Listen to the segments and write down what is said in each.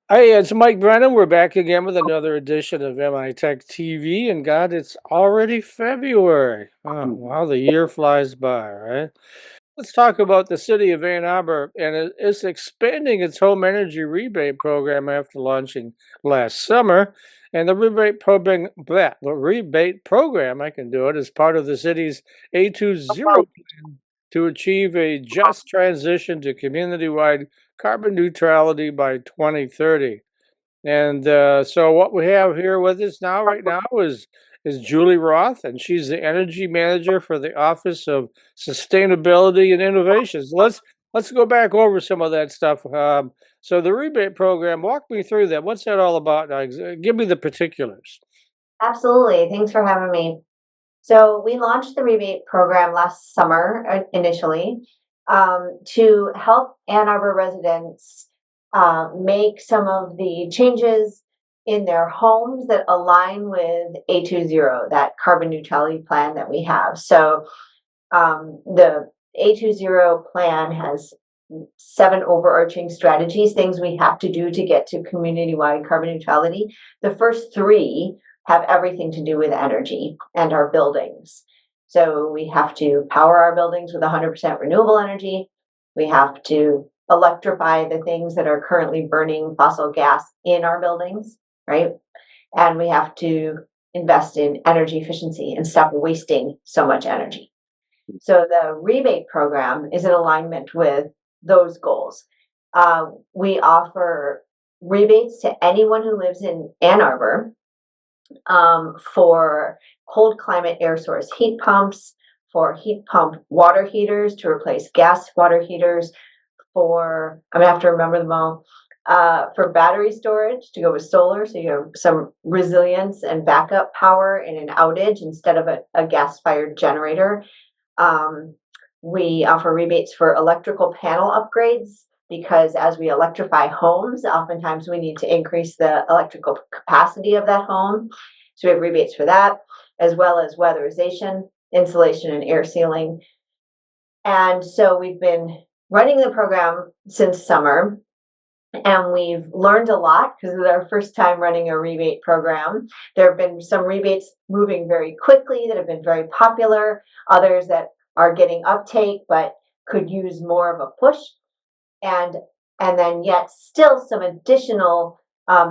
Hey, it's Mike Brennan. We're back again with another edition of MITech TV, and God, it's already February. Oh, wow, the year flies by, right? Let's talk about the city of Ann Arbor, and it's expanding its home energy rebate program after launching last summer. And the rebate program, I can do it, is part of the city's A2ZERO plan to achieve a just transition to community-wide carbon neutrality by 2030. And so what we have here with us now, right now, is Julie Roth, and she's the energy manager for the Office of Sustainability and Innovations. Let's go back over some of that stuff. So the rebate program, walk me through that. What's that all about? Now, give me the particulars. Absolutely. Thanks for having me. So, we launched the rebate program last summer initially to help Ann Arbor residents make some of the changes in their homes that align with A2ZERO, that carbon neutrality plan that we have. So, the A2ZERO plan has 7 overarching strategies, things we have to do to get to community-wide carbon neutrality. The first 3 have everything to do with energy and our buildings. So we have to power our buildings with 100% renewable energy. We have to electrify the things that are currently burning fossil gas in our buildings, right? And we have to invest in energy efficiency and stop wasting so much energy. So the rebate program is in alignment with those goals. We offer rebates to anyone who lives in Ann Arbor for cold climate air source heat pumps, for heat pump water heaters to replace gas water heaters, I'm gonna have to remember them all, for battery storage to go with solar, so you have some resilience and backup power in an outage instead of a gas fired generator. Um, we offer rebates for electrical panel upgrades because as we electrify homes, oftentimes we need to increase the electrical capacity of that home. So we have rebates for that, as well as weatherization, insulation, and air sealing. And so we've been running the program since summer, and we've learned a lot because it's our first time running a rebate program. There have been some rebates moving very quickly that have been very popular, others that are getting uptake but could use more of a push, and then yet still some additional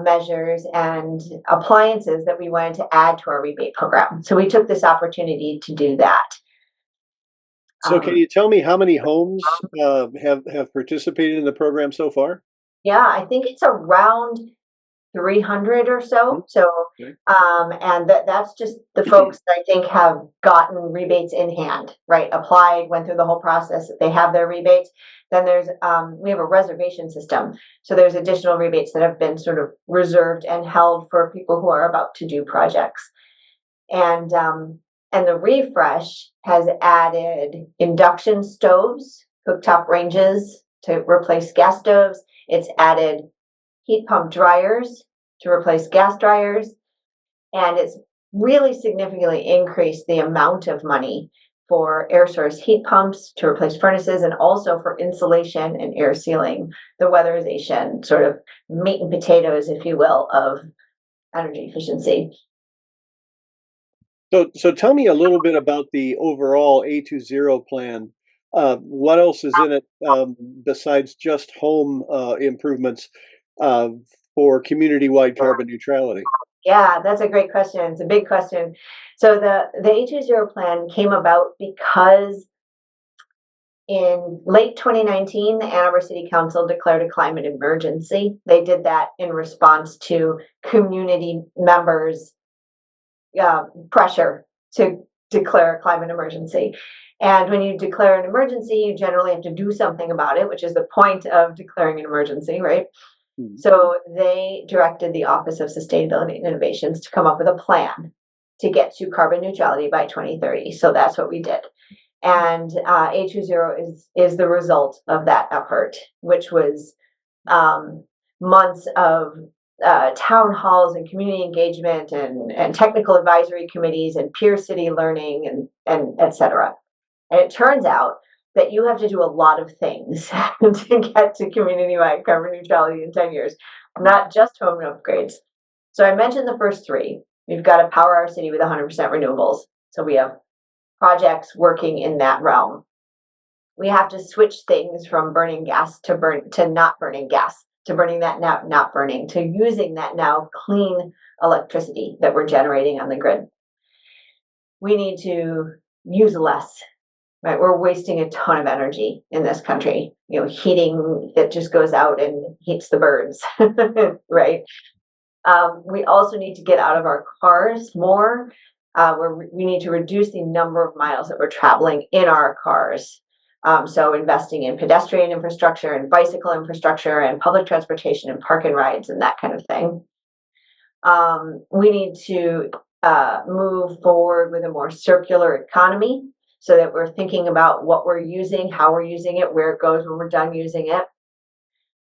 measures and appliances that we wanted to add to our rebate program. So we took this opportunity to do that. So can you tell me how many homes have participated in the program so far? Yeah, I think it's around 300 or so. So, Okay. and that's just the folks that I think have gotten rebates in hand, right? Applied, went through the whole process. They have their rebates. Then we have a reservation system. So there's additional rebates that have been sort of reserved and held for people who are about to do projects. And the refresh has added induction stoves, cooktop ranges to replace gas stoves. It's added heat pump dryers to replace gas dryers, and it's really significantly increased the amount of money for air source heat pumps to replace furnaces and also for insulation and air sealing, the weatherization, sort of meat and potatoes, if you will, of energy efficiency. So tell me a little bit about the overall A2ZERO plan. What else is in it besides just home improvements uh, for community-wide carbon neutrality? Yeah, that's a great question. It's a big question. So the A2ZERO plan came about because in late 2019, the Ann Arbor City Council declared a climate emergency. They did that in response to community members' pressure to declare a climate emergency. And when you declare an emergency, you generally have to do something about it, which is the point of declaring an emergency, right? Mhm. So they directed the Office of Sustainability and Innovations to come up with a plan to get to carbon neutrality by 2030. So that's what we did. And A2ZERO is the result of that effort, which was um, months of town halls and community engagement and technical advisory committees and peer city learning and et cetera. And it turns out that you have to do a lot of things to get to community-wide carbon neutrality in 10 years. not just home upgrades. So I mentioned the first three. We've got to power our city with 100% renewables. So we have projects working in that realm. We have to switch things from burning gas to not burning gas, to burning that now not burning, to using that now clean electricity that we're generating on the grid. We need to use less, right? We're wasting a ton of energy in this country. Heating that just goes out and heats the birds, right? We also need to get out of our cars more. We need to reduce the number of miles that we're traveling in our cars. So investing in pedestrian infrastructure and bicycle infrastructure and public transportation and park and rides and that kind of thing. We need to move forward with a more circular economy so that we're thinking about what we're using, how we're using it, where it goes when we're done using it.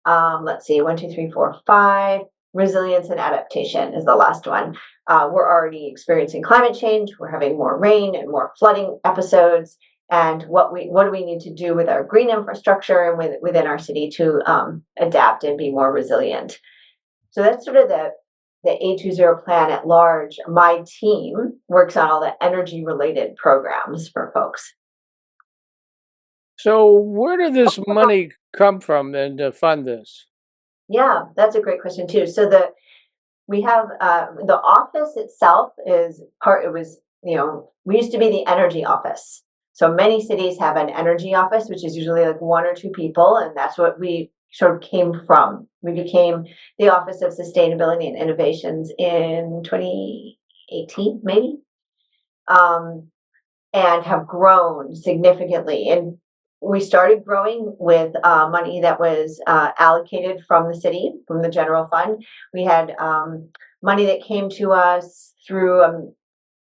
Let's see, 1, 2, 3, 4, 5. Resilience and adaptation is the last one. We're already experiencing climate change. We're having more rain and more flooding episodes. And what do we need to do with our green infrastructure and within our city to adapt and be more resilient? So that's sort of the A2ZERO plan at large. My team works on all the energy related programs for folks. So where did this money come from then to fund this? Yeah, that's a great question too. So we have the office itself is part. It was we used to be the energy office. So many cities have an energy office, which is usually like 1 or 2 people, and that's what we sort of came from. We became the Office of Sustainability and Innovations in 2018, maybe, and have grown significantly. And we started growing with money that was allocated from the city, from the general fund. We had money that came to us through a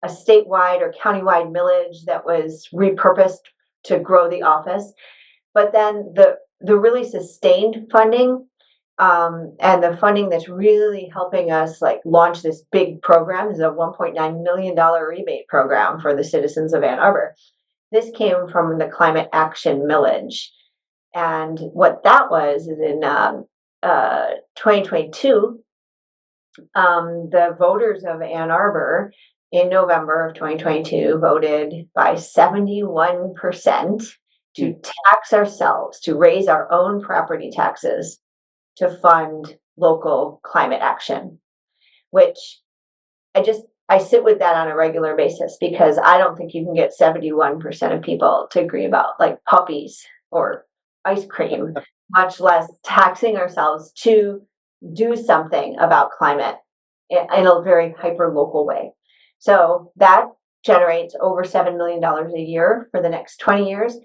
statewide or countywide millage that was repurposed to grow the office. But then the really sustained funding and the funding that's really helping us launch this big program is a $1.9 million rebate program for the citizens of Ann Arbor. This came from the climate action millage. And what that was is in 2022, the voters of Ann Arbor in November of 2022 voted by 71% to tax ourselves, to raise our own property taxes to fund local climate action, which I sit with that on a regular basis because I don't think you can get 71% of people to agree about puppies or ice cream, much less taxing ourselves to do something about climate in a very hyper local way. So that generates over $7 million a year for the next 20 years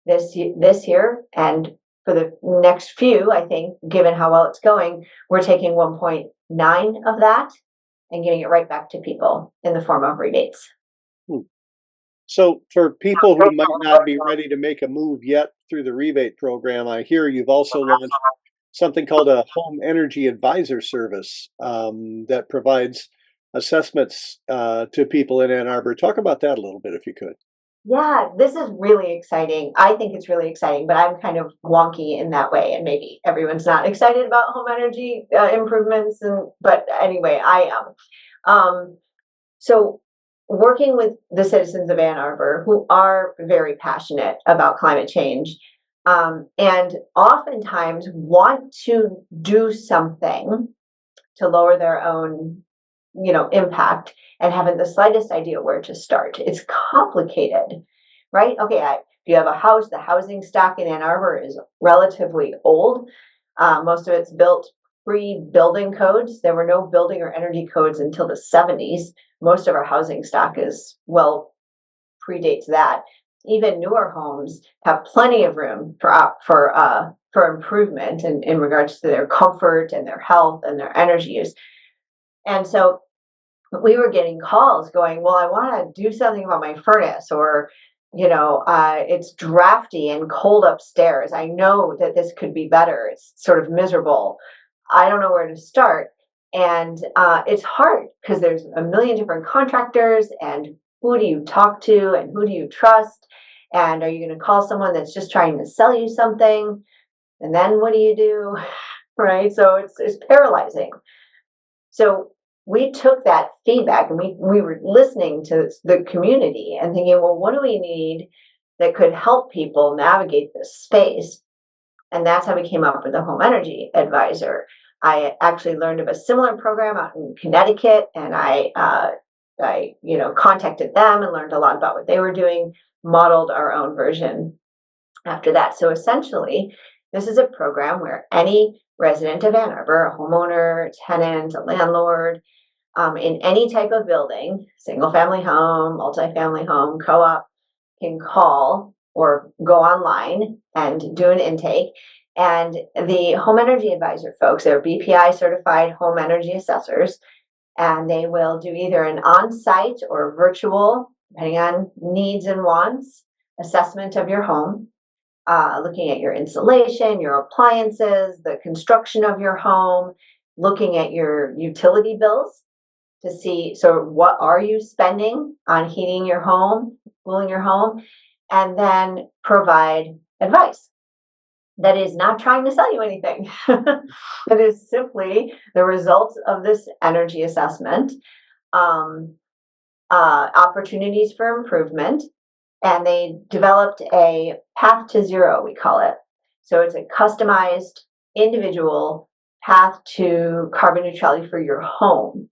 this year. And for the next few, I think, given how well it's going, we're taking 1.9 of that and giving it right back to people in the form of rebates. So for people who might not be ready to make a move yet through the rebate program, I hear you've also launched something called a Home Energy Advisor Service that provides assessments to people in Ann Arbor. Talk about that a little bit, if you could. Yeah, this is really exciting. I think it's really exciting, but I'm kind of wonky in that way, and maybe everyone's not excited about home energy improvements. But anyway, I am. So working with the citizens of Ann Arbor who are very passionate about climate change, and oftentimes want to do something to lower their own impact and haven't the slightest idea where to start. It's complicated, right? Okay, if you have a house, the housing stock in Ann Arbor is relatively old. Most of it's built pre-building codes. There were no building or energy codes until the 70s. Most of our housing stock predates that. Even newer homes have plenty of room for improvement in regards to their comfort and their health and their energy use. And so we were getting calls going, well, I want to do something about my furnace, or, it's drafty and cold upstairs. I know that this could be better. It's sort of miserable. I don't know where to start. And it's hard because there's a million different contractors, and who do you talk to and who do you trust? And are you going to call someone that's just trying to sell you something? And then what do you do? right? So it's paralyzing. So we took that feedback and we were listening to the community and thinking, well, what do we need that could help people navigate this space? And that's how we came up with the Home Energy Advisor. I actually learned of a similar program out in Connecticut, and I contacted them and learned a lot about what they were doing, modeled our own version after that. So essentially, this is a program where any resident of Ann Arbor, a homeowner, a tenant, a landlord, in any type of building, single family home, multifamily home, co-op, can call or go online and do an intake. And the home energy advisor folks, they're BPI certified home energy assessors, and they will do either an on-site or virtual, depending on needs and wants, assessment of your home, looking at your insulation, your appliances, the construction of your home, looking at your utility bills to see, so what are you spending on heating your home, cooling your home, and then provide advice that is not trying to sell you anything. That is simply the results of this energy assessment, um, opportunities for improvement, and they developed a path to zero, we call it. So it's a customized individual path to carbon neutrality for your home.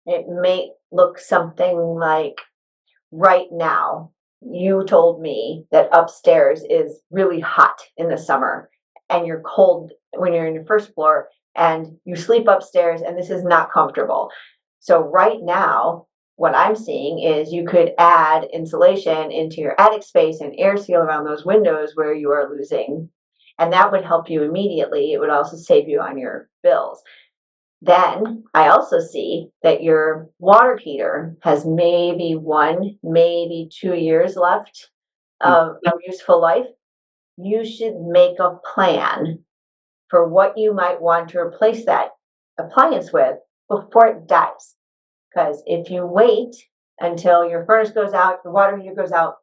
It may look something like, right now, you told me that upstairs is really hot in the summer and you're cold when you're in your first floor and you sleep upstairs and this is not comfortable. So right now, what I'm seeing is you could add insulation into your attic space and air seal around those windows where you are losing. And that would help you immediately. It would also save you on your bills. Then I also see that your water heater has maybe 1, maybe 2 years left of useful life. You should make a plan for what you might want to replace that appliance with before it dies. Because if you wait until your furnace goes out, your water heater goes out,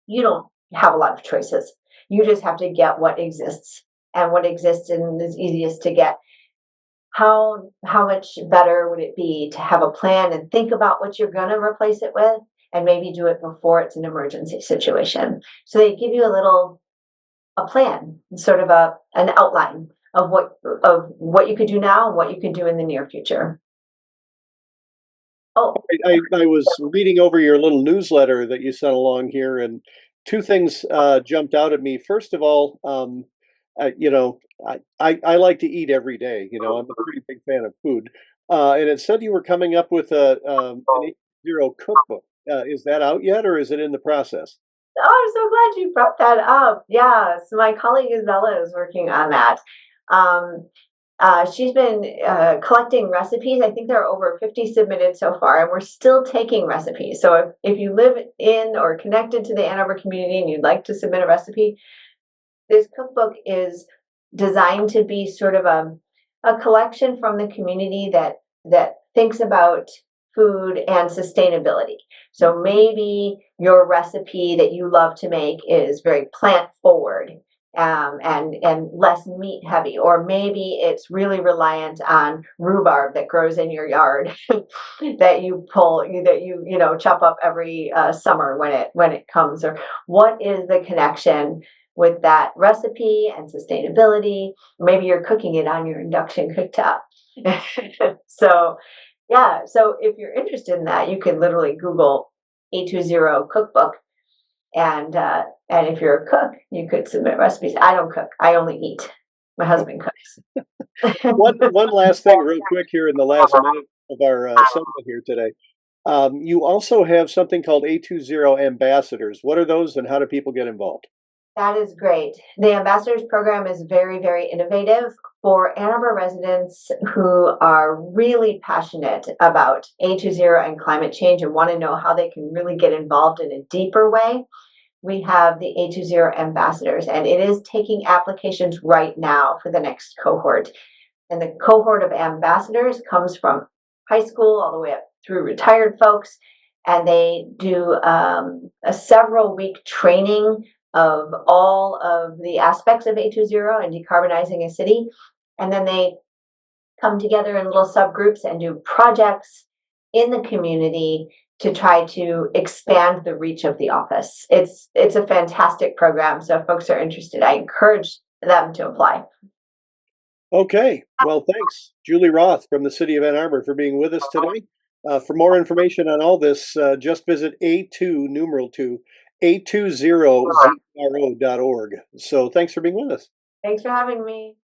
you don't have a lot of choices. You just have to get what exists. And what exists and is easiest to get. How much better would it be to have a plan and think about what you're going to replace it with and maybe do it before it's an emergency situation? So they give you a plan, sort of an outline of what you could do now and what you could do in the near future. Oh, I was reading over your little newsletter that you sent along here, and two things jumped out at me. First of all, you know, I like to eat every day. You know, I'm a pretty big fan of food, and it said you were coming up with an A2ZERO cookbook. Is that out yet, or is it in the process? I'm so glad you brought that up. Yeah, so my colleague Isabella is working on that. Um, she's been collecting recipes. I think there are over 50 submitted so far, and we're still taking recipes. So if you live in or connected to the Ann Arbor community and you'd like to submit a recipe, this cookbook is designed to be sort of a collection from the community that thinks about food and sustainability. So maybe your recipe that you love to make is very plant forward, and less meat heavy, or maybe it's really reliant on rhubarb that grows in your yard that you chop up every summer when it comes. Or what is the connection with that recipe and sustainability? Maybe you're cooking it on your induction cooktop. So yeah, so if you're interested in that, you can literally Google A2ZERO cookbook, and if you're a cook, you could submit recipes. I don't cook; I only eat. My husband cooks. One last thing, real quick, here in the last minute of our segment here today. You also have something called A2ZERO ambassadors. What are those, and how do people get involved? That is great. The Ambassadors Program is very, very innovative for Ann Arbor residents who are really passionate about A2ZERO and climate change and want to know how they can really get involved in a deeper way. We have the A2ZERO Ambassadors, and it is taking applications right now for the next cohort. And the cohort of ambassadors comes from high school all the way up through retired folks, and they do a several-week training of all of the aspects of A2ZERO and decarbonizing a city. and then they come together in little subgroups and do projects in the community to try to expand the reach of the office. It's a fantastic program. So if folks are interested, I encourage them to apply. Okay, well, thanks, Julie Roth from the city of Ann Arbor, for being with us today. For more information on all this, just visit A2 numeral 2 A20ZERO.org. So thanks for being with us. Thanks for having me.